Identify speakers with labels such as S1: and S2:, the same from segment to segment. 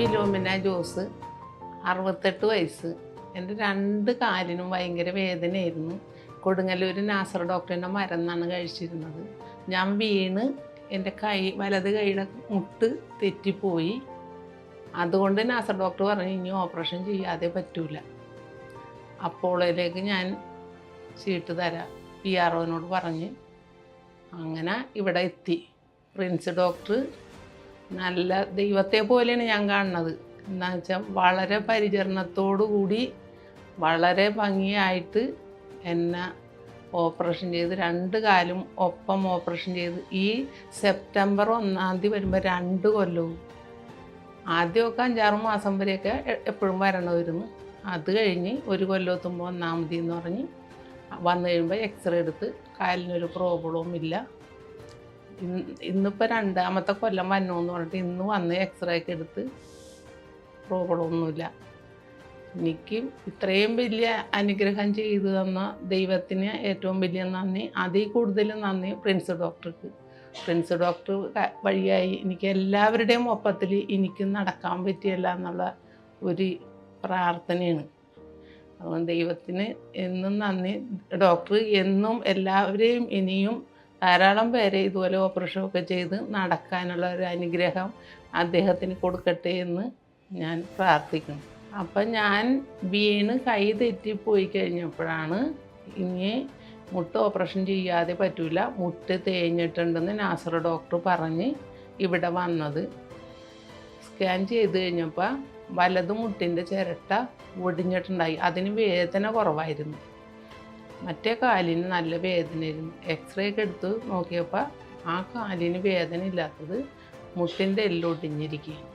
S1: Philomena Jose, 68 വയസ്സ്. എൻ്റെ 2 കാലിനും ഭയങ്കര വേദനയായിരുന്നു. കൊടുങ്ങല്ലൂർ നാസർ ഡോക്ടറിൻ്റെ മരുന്നാണ് കഴിച്ചിരുന്നത്. ഞാൻ വീണ് എൻ്റെ വലത് കൈയുടെ മുട്ട് തെറ്റിപ്പോയി. അതുകൊണ്ട് നാസർ ഡോക്ടർ പറഞ്ഞു ഇനി ഓപ്പറേഷൻ ചെയ്യാതെ പറ്റൂല, അപ്പോളോയിലേക്ക് ഞാൻ ചീട്ട് തരാം PROനോട് പറഞ്ഞ് അങ്ങനെ ഇവിടെ എത്തി. പ്രിൻസ് ഡോക്ടർ നല്ല ദൈവത്തെ പോലെയാണ് ഞാൻ കാണുന്നത്. എന്താ വെച്ചാൽ വളരെ പരിചരണത്തോടു കൂടി വളരെ ഭംഗിയായിട്ട് എന്നെ ഓപ്പറേഷൻ ചെയ്ത് 2 കാലും ഒപ്പം ഓപ്പറേഷൻ ചെയ്ത് ഈ സെപ്റ്റംബർ 1-ാം തീയതി വരുമ്പോൾ 2 കൊല്ലവും. ആദ്യമൊക്കെ 5-6 മാസം വരെയൊക്കെ എപ്പോഴും വരണമായിരുന്നു. അത് കഴിഞ്ഞ് 1 കൊല്ലം എത്തുമ്പോൾ 1-ാം തീയതി എന്ന് പറഞ്ഞ് വന്നു കഴിയുമ്പോൾ എക്സ്റേ എടുത്ത് കാലിനൊരു പ്രോബ്ലവും ഇല്ല. ഇന്നിപ്പോൾ 2-ാമത്തെ കൊല്ലം വരണമെന്ന് പറഞ്ഞിട്ട് ഇന്ന് വന്ന് എക്സ്റേ ഒക്കെ എടുത്ത് പ്രോബ്ലമൊന്നുമില്ല. എനിക്ക് ഇത്രയും വലിയ അനുഗ്രഹം ചെയ്തു തന്ന ദൈവത്തിന് ഏറ്റവും വലിയ നന്ദി. അതിൽ കൂടുതൽ നന്ദി പ്രിൻസ് ഡോക്ടർക്ക്. പ്രിൻസ് ഡോക്ടർ വഴിയായി എനിക്ക് എല്ലാവരുടെയും ഒപ്പത്തിൽ എനിക്ക് നടക്കാൻ പറ്റിയല്ല എന്നുള്ള ഒരു പ്രാർത്ഥനയാണ്. അതുകൊണ്ട് ദൈവത്തിന് എന്നും നന്ദി. ഡോക്ടർ എന്നും എല്ലാവരെയും ഇനിയും ധാരാളം പേരെ ഇതുപോലെ ഓപ്പറേഷനൊക്കെ ചെയ്ത് നടക്കാനുള്ള ഒരു അനുഗ്രഹം അദ്ദേഹത്തിന് കൊടുക്കട്ടെ എന്ന് ഞാൻ പ്രാർത്ഥിക്കുന്നു. അപ്പം ഞാൻ വീണ് കൈ തെറ്റിപ്പോയി കഴിഞ്ഞപ്പോഴാണ് ഇനി മുട്ട് ഓപ്പറേഷൻ ചെയ്യാതെ പറ്റൂല, മുട്ട് തേഞ്ഞിട്ടുണ്ടെന്ന് നാസർ ഡോക്ടർ പറഞ്ഞ് ഇവിടെ വന്നത്. സ്കാൻ ചെയ്ത് കഴിഞ്ഞപ്പോൾ വലത് മുട്ടിൻ്റെ ചിരട്ട ഒടിഞ്ഞിട്ടുണ്ടായി. അതിന് വേദന കുറവായിരുന്നു, മറ്റേ കാലിന് നല്ല വേദനയായിരുന്നു. എക്സ്റേ ഒക്കെ എടുത്ത് നോക്കിയപ്പോൾ ആ കാലിന് വേദന ഇല്ലാത്തത് മുട്ടിൻ്റെ എല്ലൊടിഞ്ഞിരിക്കുകയാണ്.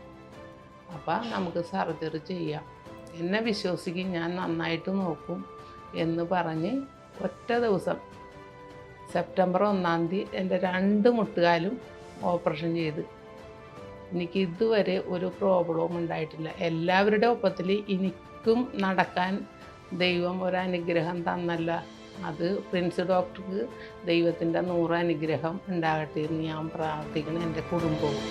S1: അപ്പോൾ നമുക്ക് സർജറി ചെയ്യാം, എന്നെ വിശ്വസിക്കും, ഞാൻ നന്നായിട്ട് നോക്കും എന്ന് പറഞ്ഞ് ഒറ്റ ദിവസം സെപ്റ്റംബർ 1-ാം തീയതി എൻ്റെ 2 മുട്ടുകാലും ഓപ്പറേഷൻ ചെയ്ത് എനിക്ക് ഇതുവരെ ഒരു പ്രോബ്ലവും ഉണ്ടായിട്ടില്ല. എല്ലാവരുടെ ഒപ്പത്തിൽ എനിക്കും നടക്കാൻ ദൈവം ഒരനുഗ്രഹം തന്നല്ല. അത് പ്രിൻസ് ഡോക്ടർക്ക് ദൈവത്തിൻ്റെ 100 അനുഗ്രഹം ഉണ്ടാകട്ടെ എന്ന് ഞാൻ പ്രാർത്ഥിക്കണം, എൻ്റെ കുടുംബവും.